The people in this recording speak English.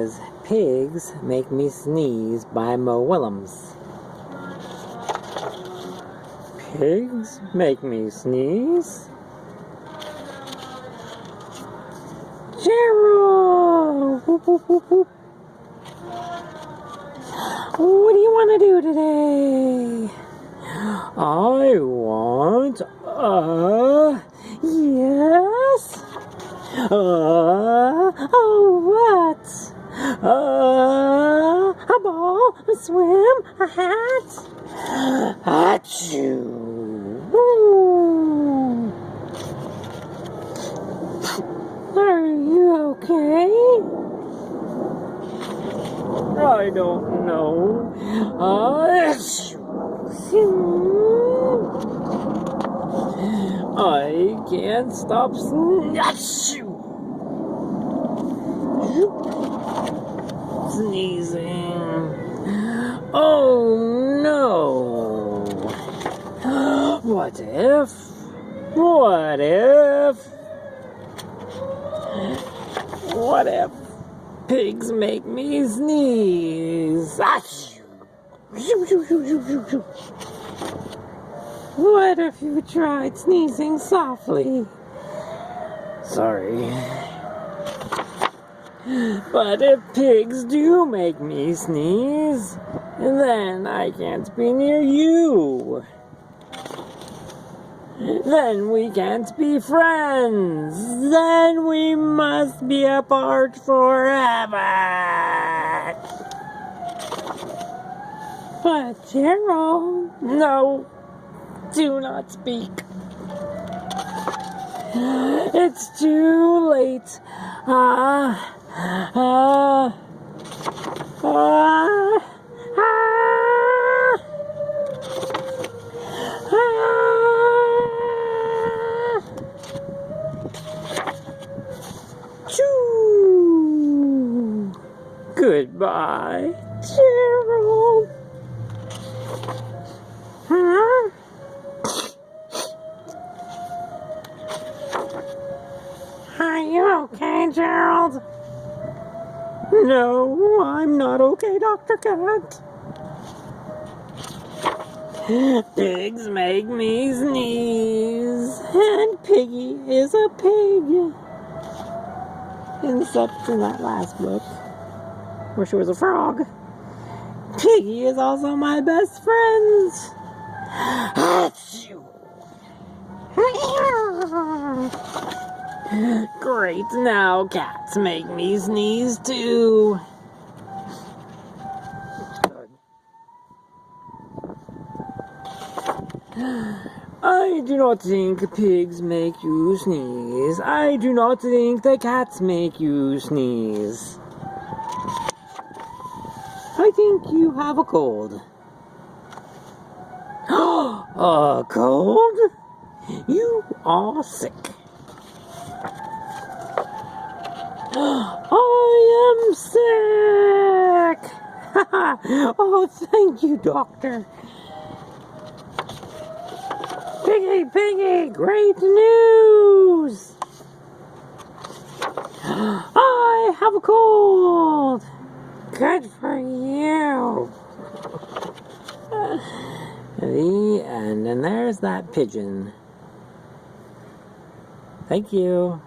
is Pigs Make Me Sneeze by Willems. Pigs make me sneeze? Gerald! Whoop, whoop, whoop, whoop. What do you want to do today? I want yes? What? A ball, a swim, a hat? Achoo! Are you okay? I don't know. I can't stop sneezing. Oh no! What if? What if? What if pigs make me sneeze? What if you tried sneezing softly? Sorry. But if pigs do make me sneeze, then I can't be near you. Then we can't be friends. Then we must be apart forever. But Gerald, no, do not speak. It's too late. Choo! Goodbye, Gerald. Huh? Are you okay, Gerald? No, I'm not okay, Dr. Cat. Pigs make me sneeze, and Piggie is a pig. Except in that last book, where she was a frog. Piggie is also my best friend. Great, now cats make me sneeze too. I do not think pigs make you sneeze. I do not think the cats make you sneeze. I think you have a cold. A cold? You are sick. I am sick! Oh, thank you, doctor. Piggie, great news! I have a cold! Good for you! The end, and there's that pigeon. Thank you.